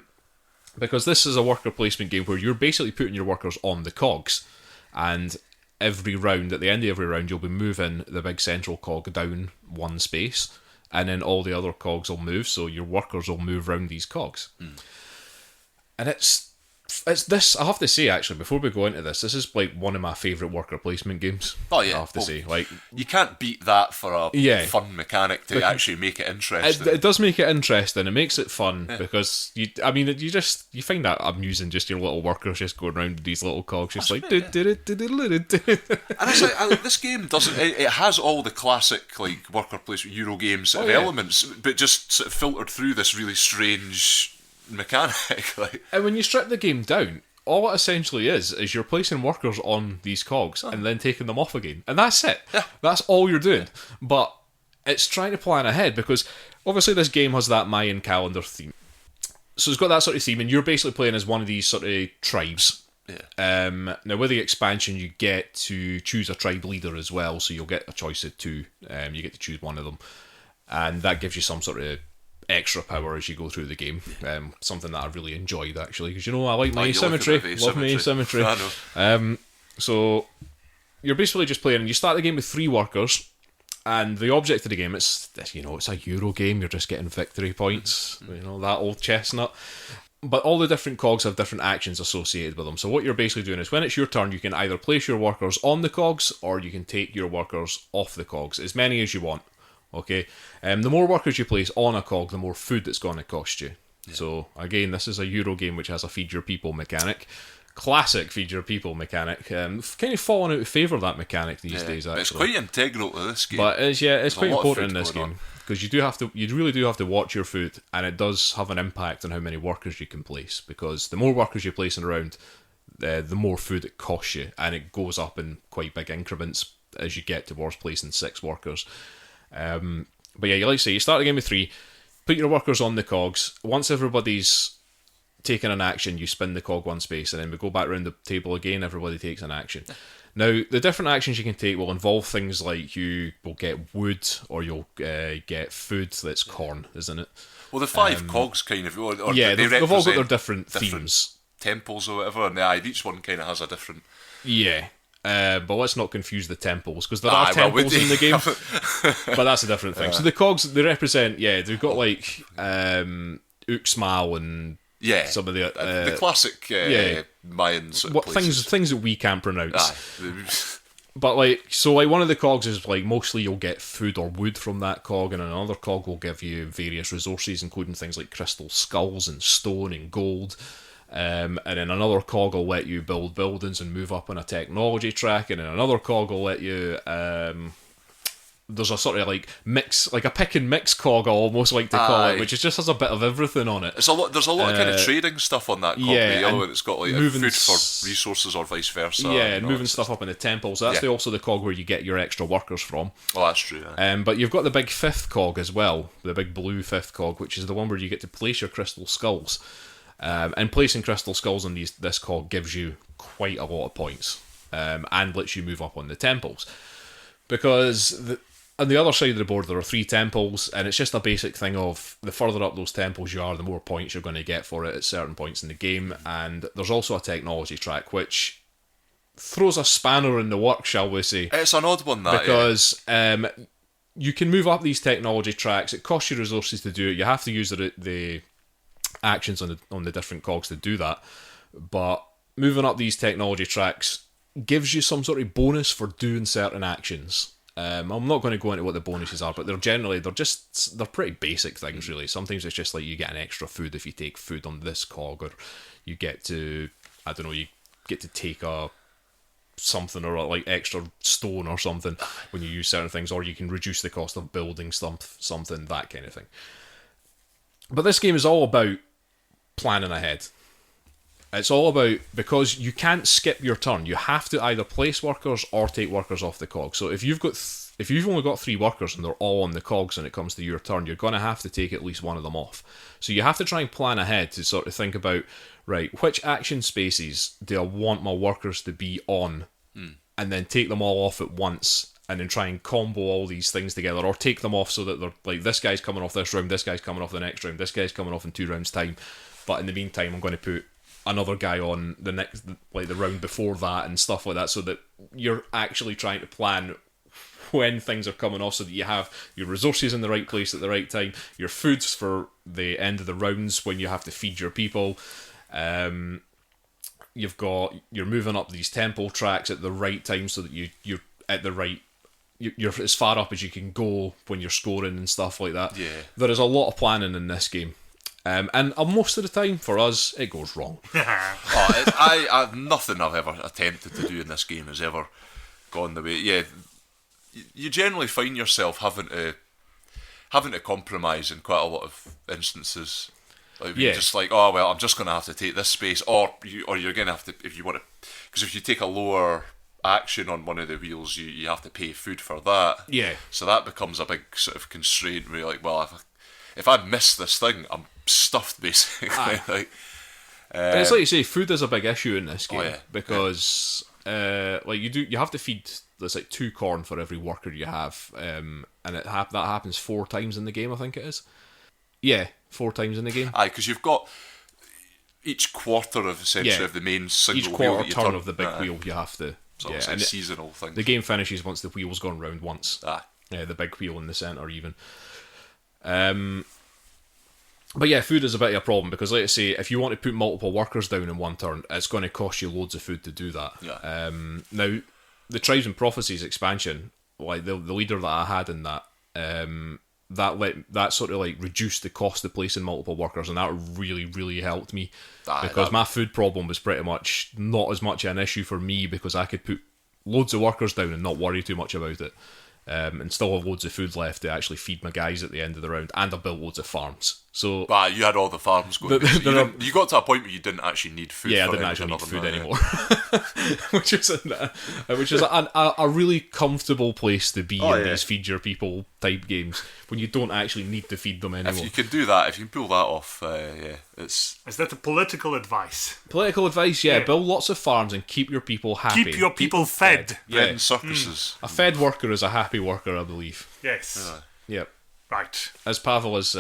Because this is a worker placement game where you're basically putting your workers on the cogs, and every round, at the end of every round, you'll be moving the big central cog down one space, and then all the other cogs will move, so your workers will move around these cogs. And it's this, I have to say, actually, before we go into this is like one of my favourite worker placement games. Oh yeah, I have to say, like, you can't beat that for a fun mechanic to actually make it interesting. it does make it interesting. It makes it fun because you find that amusing, just your little workers just going around with these little cogs, just like. And it's like this game doesn't. It has all the classic like worker placement Euro games sort of elements, but just sort of filtered through this really strange mechanic. Like, And when you strip the game down, all it essentially is you're placing workers on these cogs and then taking them off again. And that's it. Yeah. That's all you're doing. But it's trying to plan ahead, because obviously this game has that Mayan calendar theme. So it's got that sort of theme, and you're basically playing as one of these sort of tribes. Yeah. Now, with the expansion, you get to choose a tribe leader as well, so you'll get a choice of 2. You get to choose one of them, and that gives you some sort of extra power as you go through the game. Something that I really enjoyed, actually, because I like my asymmetry. Love my asymmetry. I know. So you're basically just playing, and you start the game with 3 workers. And the object of the game, it's a Euro game. You're just getting victory points. That old chestnut. But all the different cogs have different actions associated with them. So what you're basically doing is when it's your turn, you can either place your workers on the cogs or you can take your workers off the cogs. As many as you want. Okay? The more workers you place on a cog, the more food it's going to cost you. Yeah. So again, this is a Euro game which has a feed your people mechanic. Classic feed your people mechanic. Kind of fallen out of favour of that mechanic these days, actually. It's quite integral to this game. But it's quite important in this game. Because you really do have to watch your food, and it does have an impact on how many workers you can place. Because the more workers you're placing around, the more food it costs you, and it goes up in quite big increments as you get towards placing 6 workers. But yeah, like I say, you start the game with 3, put your workers on the cogs. Once everybody's taken an action, you spin the cog 1 space, and then we go back around the table again, everybody takes an action. Now, the different actions you can take will involve things like you will get wood, or you'll get food that's corn, isn't it? Well, the 5 cogs kind of... they've all got their different themes. Temples or whatever, and each one kind of has a different... Yeah. But let's not confuse the temples, because there are temples in the game, but that's a different thing. So the cogs, they represent, they've got like Uxmal and some of the classic Mayan sort of things that we can't pronounce. But one of the cogs is like mostly you'll get food or wood from that cog, and another cog will give you various resources, including things like crystal skulls and stone and gold. And then another cog will let you build buildings and move up on a technology track, and then another cog will let you there's a sort of like mix, like a pick and mix cog, I almost like to call it, which just has a bit of everything on it. There's a lot of kind of trading stuff on that cog. The other one, it's got like food for resources or vice versa. And moving stuff up in the temples. That's also the cog where you get your extra workers from. Oh, that's true. But you've got the big 5th cog as well, the big blue 5th cog, which is the one where you get to place your crystal skulls. And placing crystal skulls on this cog gives you quite a lot of points, and lets you move up on the temples. Because on the other side of the board there are 3 temples, and it's just a basic thing of the further up those temples you are, the more points you're going to get for it at certain points in the game. And there's also a technology track, which throws a spanner in the works, shall we say. It's an odd one, that, because you can move up these technology tracks. It costs you resources to do it. You have to use the actions on the different cogs to do that, but moving up these technology tracks gives you some sort of bonus for doing certain actions. I'm not going to go into what the bonuses are, but they're pretty basic things, really. Sometimes it's just like you get an extra food if you take food on this cog, or you get to take something, or like extra stone or something when you use certain things, or you can reduce the cost of building something, that kind of thing. But this game is all about planning ahead. It's all about, because you can't skip your turn. You have to either place workers or take workers off the cog. So if you've only got 3 workers and they're all on the cogs when it comes to your turn, you're going to have to take at least one of them off. So you have to try and plan ahead to sort of think about, right, which action spaces do I want my workers to be on, and then take them all off at once, and then try and combo all these things together, or take them off so that they're like, this guy's coming off this round, this guy's coming off the next round, this guy's coming off in 2 rounds' time, but in the meantime I'm going to put another guy on the next, like the round before that, and stuff like that, so that you're actually trying to plan when things are coming off, so that you have your resources in the right place at the right time, your foods for the end of the rounds when you have to feed your people. You're moving up these temple tracks at the right time, so that you're at the right, you're as far up as you can go when you're scoring and stuff like that. Yeah. There is a lot of planning in this game. And most of the time, for us, it goes wrong. Nothing I've ever attempted to do in this game has ever gone the way. Yeah, you generally find yourself having to compromise in quite a lot of instances. Like, you're just like, oh well, I'm just going to have to take this space, or you're going to have to, if you want to, because if you take a lower action on one of the wheels, you have to pay food for that. Yeah. So that becomes a big sort of constraint where you're like, well, if I miss this thing, I'm stuffed, basically. And it's like you say, food is a big issue in this game because you have to feed. There's like 2 corn for every worker you have, and that happens 4 times in the game. I think it is. Yeah, 4 times in the game. Aye, because you've got each quarter of essentially of the main single each quarter wheel that you turn of the big wheel you have to. So it's a seasonal thing. The game finishes once the wheel's gone round once. Yeah, the big wheel in the centre even. But yeah, food is a bit of a problem because, like I say, if you want to put multiple workers down in one turn, it's going to cost you loads of food to do that. Yeah. Now, the Tribes and Prophecies expansion, like the leader that I had in that, that sort of like reduced the cost of placing multiple workers, and that really, really helped me because my food problem was pretty much not as much an issue for me because I could put loads of workers down and not worry too much about it. And still have loads of food left to actually feed my guys at the end of the round, and I built loads of farms. So, you had all the farms going. You got to a point where you didn't actually need food. Yeah, I didn't actually need food anymore, which is a really comfortable place to be in these feed your people type games when you don't actually need to feed them anymore. If you can do that, if you can pull that off, it's. Is that a political advice? Political advice, yeah. Build lots of farms and keep your people happy. Keep your people fed. Yeah, circuses. A fed worker is a happy worker, I believe. Yes. Yep. Right. As Pawel has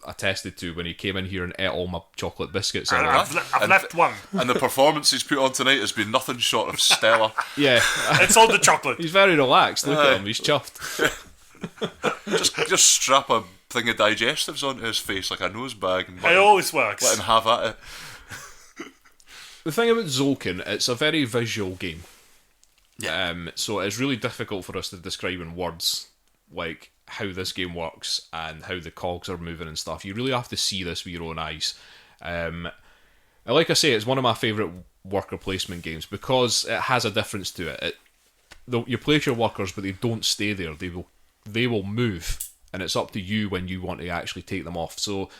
attested to when he came in here and ate all my chocolate biscuits. I've left one. And the performance he's put on tonight has been nothing short of stellar. Yeah. It's all the chocolate. He's very relaxed. Look at him. He's chuffed. just strap a thing of digestives onto his face like a nose bag. And it always works. Let him have at it. The thing about Tzolk'in, it's a very visual game. Yeah. So it's really difficult for us to describe in words like how this game works and how the cogs are moving and stuff. You really have to see this with your own eyes. Like I say, it's one of my favourite worker placement games because it has a difference to it. You place your workers, but they don't stay there. They will move, and it's up to you when you want to actually take them off. So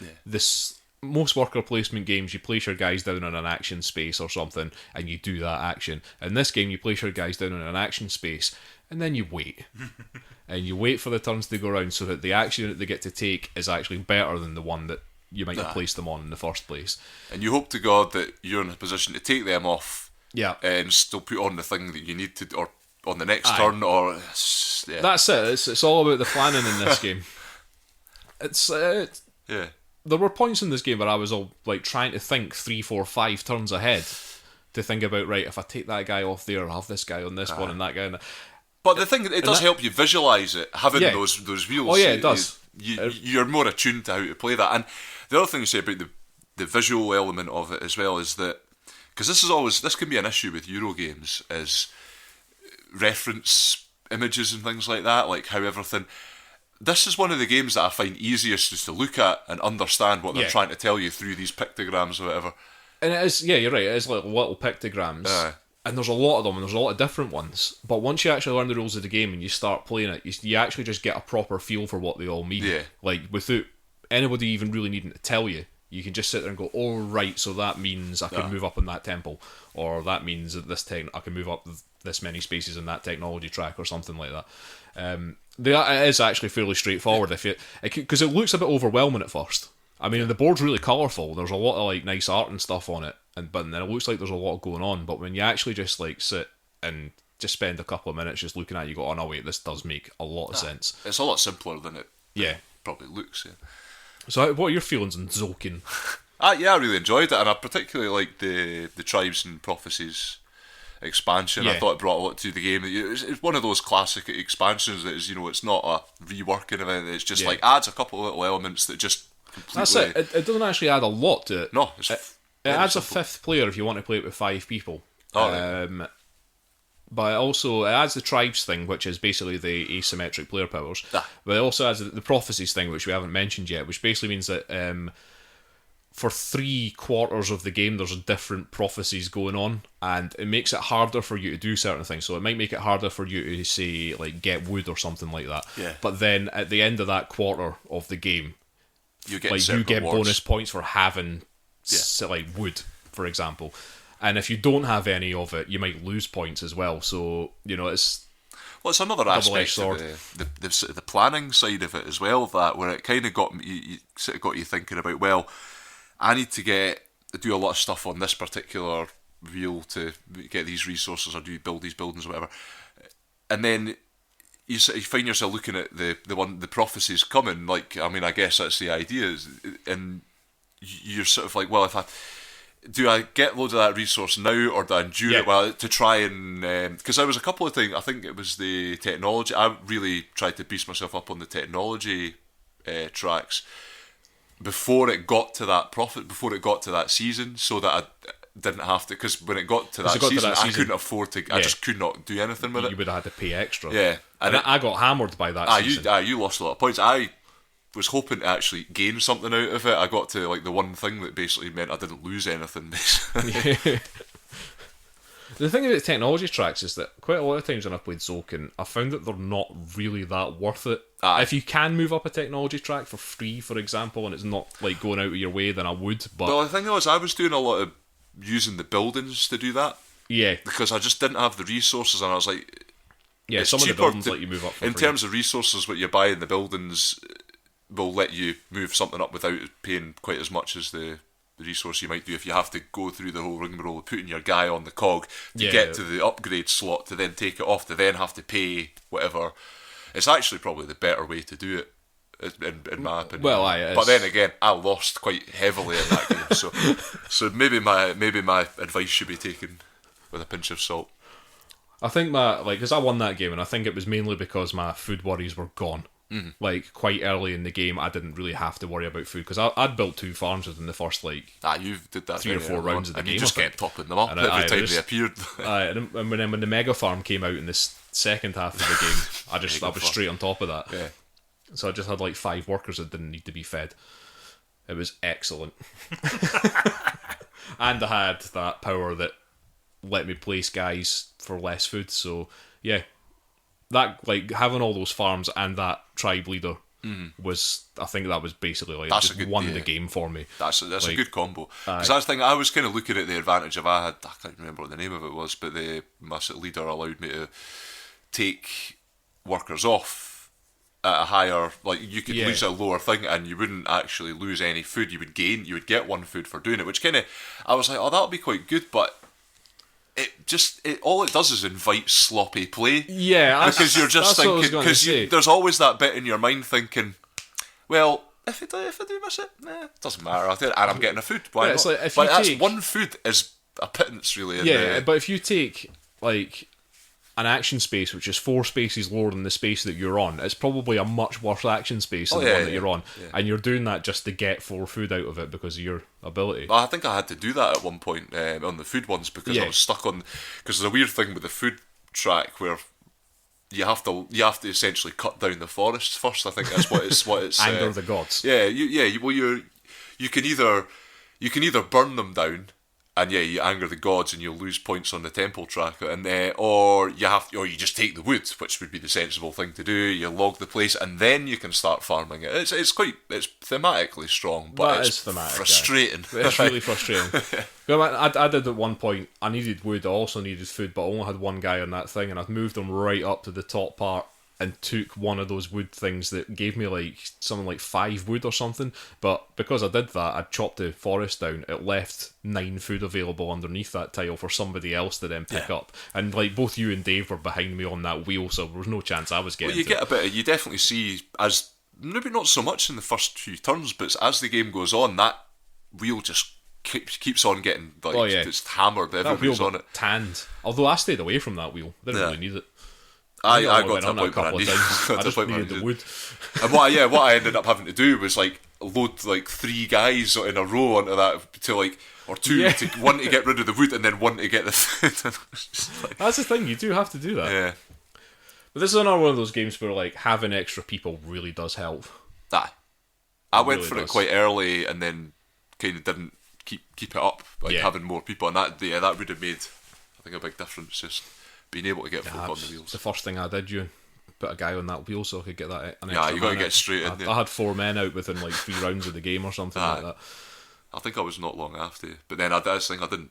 most worker placement games, you place your guys down in an action space or something, and you do that action. In this game, you place your guys down in an action space, and then you wait. And you wait for the turns to go around so that the action that they get to take is actually better than the one that you might have placed them on in the first place. And you hope to God that you're in a position to take them off and still put on the thing that you need to, or on the next turn, or... That's it. It's all about the planning in this game. There were points in this game where I was all like trying to think 3, 4, 5 turns ahead to think about, right, if I take that guy off there, I'll have this guy on this one and that guy on that. But the thing, it does help you visualise it, having those wheels. Oh yeah, it does. You're more attuned to how to play that. And the other thing you say about the visual element of it as well is that, because this can be an issue with Euro games, is reference images and things like that, like how everything... This is one of the games that I find easiest just to look at and understand what they're trying to tell you through these pictograms or whatever. And it is, you're right, it is like little pictograms. And there's a lot of them, and there's a lot of different ones. But once you actually learn the rules of the game and you start playing it, you actually just get a proper feel for what they all mean. Yeah. Like, without anybody even really needing to tell you, you can just sit there and go, oh, right, so that means I can move up in that temple. Or that means that I can move up this many spaces in that technology track, or something like that. It is actually fairly straightforward, because it looks a bit overwhelming at first. I mean, the board's really colourful. There's a lot of like nice art and stuff on it, but then it looks like there's a lot going on. But when you actually just like sit and just spend a couple of minutes just looking at it, you go, oh no, wait, this does make a lot of sense. It's a lot simpler than it probably looks. Yeah. So, what are your feelings on Tzolk'in? I really enjoyed it, and I particularly liked the Tribes and Prophecies expansion. I thought it brought a lot to the game. It's one of those classic expansions that is, it's not a reworking event. It's just like adds a couple of little elements that just completely... That's it. It doesn't actually add a lot to it. No, it adds a 5th player if you want to play it with 5 people. But it adds the Tribes thing, which is basically the asymmetric player powers. But it also adds the Prophecies thing, which we haven't mentioned yet, which basically means that for 3/4 of the game there's different prophecies going on, and it makes it harder for you to do certain things. So it might make it harder for you to, say, like, get wood or something like that. But then at the end of that quarter of the game, you get bonus points for having like wood, for example. And if you don't have any of it, you might lose points as well. So, it's... Well, it's another aspect of the planning side of it as well, where it kind of got you thinking about, well, I need to get do a lot of stuff on this particular wheel to get these resources or do build these buildings or whatever, and then you find yourself looking at the prophecies coming. Like, I mean, I guess that's the idea, and you're sort of like, well, do I get loads of that resource now, or do I endure it? Well, to try and because there was a couple of things. I think it was the technology. I really tried to beast myself up on the technology tracks before it got to that season, so that I didn't have to. Because when it got to that season, I couldn't afford to. I just could not do anything with it. You would have had to pay extra. Yeah, and I got hammered by that season. You lost a lot of points. I was hoping to actually gain something out of it. I got to like the one thing that basically meant I didn't lose anything. The thing about technology tracks is that quite a lot of times when I've played Zokin, I found that they're not really that worth it. If you can move up a technology track for free, for example, and it's not like going out of your way, then I would. But well, the thing was, I was doing a lot of using the buildings to do that. Yeah, because I just didn't have the resources, and I was like, yeah, some of the buildings let you move up for in free. terms of resources. What you buy in the buildings will let you move something up without paying quite as much as the resource you might do if you have to go through the whole rigmarole of putting your guy on the cog to get to the upgrade slot to then take it off to then have to pay whatever. It's actually probably the better way to do it, in my opinion. Well, but then again, I lost quite heavily in that game, so maybe my advice should be taken with a pinch of salt. I think because I won that game, and I think it was mainly because my food worries were gone. Mm-hmm. Like, quite early in the game, I didn't really have to worry about food, because I'd built 2 farms within the first, you did that 3 or 4 rounds of the game. You just kept topping them up every time they appeared. And when the mega farm came out in this second half of the game, I was straight on top of that. Yeah. So I just had 5 workers that didn't need to be fed. It was excellent. And I had that power that let me place guys for less food, so yeah. That, having all those farms and that tribe leader was, I think that was basically just won the game for me. That's a good combo. Because that's the thing, I was kind of looking at the advantage I can't remember what the name of it was, but my leader allowed me to take workers off at a higher, you could lose a lower thing and you wouldn't actually lose any food. You would get 1 food for doing it, which I was like, oh, that would be quite good, but all it does is invite sloppy play. Yeah, because you're just thinking, because there's always that bit in your mind thinking, well, if I do miss it, it doesn't matter. And I'm getting a food. Why not? That's 1 food is a pittance, really. But if you take an action space which is 4 spaces lower than the space that you're on, it's probably a much worse action space than the one that you're on, and you're doing that just to get 4 food out of it because of your ability. I think I had to do that at one point on the food ones because I was stuck on, because there's a weird thing with the food track where you have to essentially cut down the forests first. I think that's what it's anger the gods. You can either burn them down. And you anger the gods and you'll lose points on the temple track, and or you just take the wood, which would be the sensible thing to do. You log the place and then you can start farming it. It's thematically strong, but it's frustrating. It's really frustrating. I did at one point. I needed wood. I also needed food, but I only had 1 guy on that thing, and I'd moved him right up to the top part and took one of those wood things that gave me something like 5 wood or something. But because I did that, I chopped the forest down. It left 9 food available underneath that tile for somebody else to then pick up. And both you and Dave were behind me on that wheel, so there was no chance I was getting. Well, you definitely see, as maybe not so much in the first few turns, but as the game goes on, that wheel just keeps on getting it's hammered. Everybody's on it. Tanned. Although I stayed away from that wheel, didn't really need it. I got to a point where I just needed the wood. And what I ended up having to do was load 3 guys in a row onto that to or 2 one to get rid of the wood and then 1 to get the food. That's the thing, you do have to do that. Yeah. But this is another one of those games where having extra people really does help. I went for it quite early and then kind of didn't keep it up, having more people, and that would have made, I think, a big difference. Just being able to get folk on the wheels. The first thing I did, Euan, put a guy on that wheel so I could get that. You got to get straight in there. I had 4 men out within 3 rounds of the game or something like that. I think I was not long after, but then I think I didn't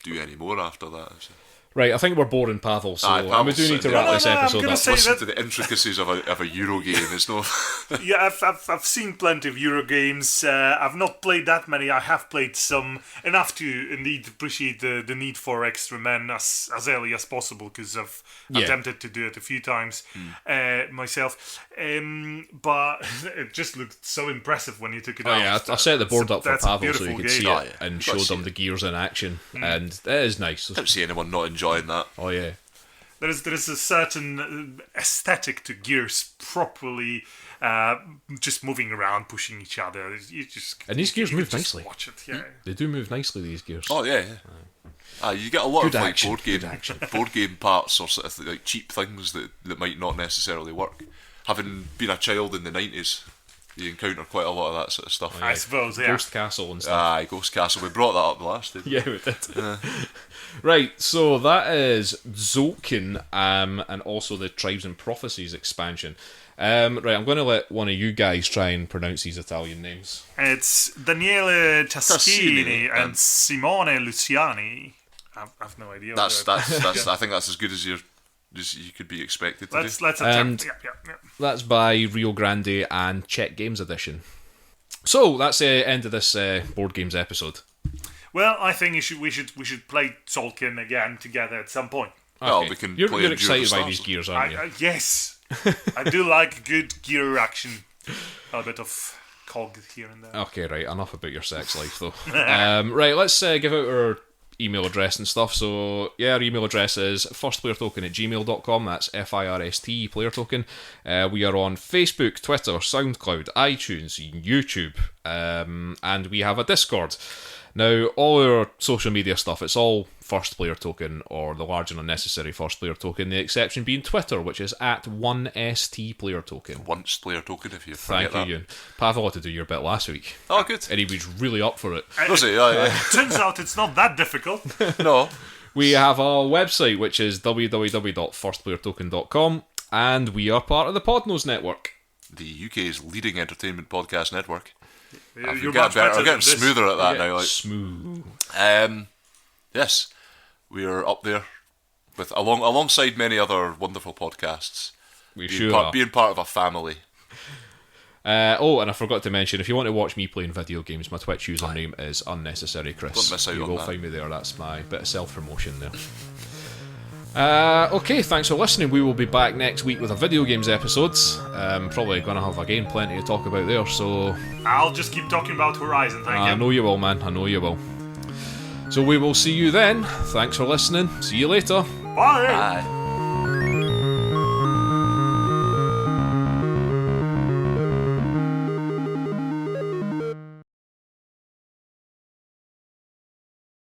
do any more after that. So. Right, I think we're boring Pavel, so Aye, we do need to Pavel's wrap this I'm episode gonna up. say Listen that- to the intricacies of a Euro game. It's no. Yeah, I've seen plenty of Euro games. I've not played that many. I have played some, enough to indeed appreciate the need for extra men as early as possible, because I've attempted to do it a few times myself. But it just looked so impressive when you took it out. Yeah, I set the board up for That's a Pavel so beautiful you could game. see Oh, it yeah. and Gotta show see them it. the gears in action, and it is nice. I don't see anyone not enjoying that. Oh yeah. There is a certain aesthetic to gears properly just moving around, pushing each other. You just And these gears you move could just nicely. Watch it, yeah. They do move nicely, these gears. Oh yeah. You get a lot Good of like action, board game parts or sort of like cheap things that might not necessarily work. Having been a child in the 90s, you encounter quite a lot of that sort of stuff. I suppose, yeah. Ghost Castle and stuff. Aye, Ghost Castle. We brought that up the last time. Yeah, we did. Right, so that is Zolkin, and also the Tribes and Prophecies expansion. Right, I'm going to let one of you guys try and pronounce these Italian names. It's Daniele Taschini Taschini and Simone Luciani. I've no idea. That's. I think that's as good as you could be expected to Let's do. attempt. Yeah. That's by Rio Grande and Czech Games Edition. So that's the end of this board games episode. Well, I think we should play Tolkien again together at some point. Well, we can You're play you're Endure the excited by Stars. these gears, aren't you? Yes, I do like good gear action. A bit of cog here and there. Okay, right. Enough about your sex life, though. Right, let's give out our email address and stuff. So, yeah, our email address is firstplayertoken@gmail.com. That's FIRST player token. We are on Facebook, Twitter, SoundCloud, iTunes, YouTube, and we have a Discord. Now, all our social media stuff, it's all First Player Token, or the large and unnecessary First Player Token, the exception being Twitter, which is at 1ST Player Token. Once player token, if you Thank forget you, that. Euan. Pavel had to do your bit last week, Oh, good. and he was really up for it. Was it? Yeah. Turns out it's not that difficult. No. We have our website, which is www.firstplayertoken.com, and we are part of the Podnose Network. The UK's leading entertainment podcast network. You're I've much better I'm than getting this. smoother at that now. Like, Smooth. yes, we are up there with alongside many other wonderful podcasts. We Being sure part, are. being part of a family. And I forgot to mention, if you want to watch me playing video games, my Twitch username is Unnecessary Chris. Don't miss out you on will that. find me there. That's my bit of self-promotion there. Okay, thanks for listening. We will be back next week with a video games episode. Probably going to have, again, plenty to talk about there, so... I'll just keep talking about Horizon, thank I you. know you will, man. I know you will. So we will see you then. Thanks for listening. See you later. Bye! Bye.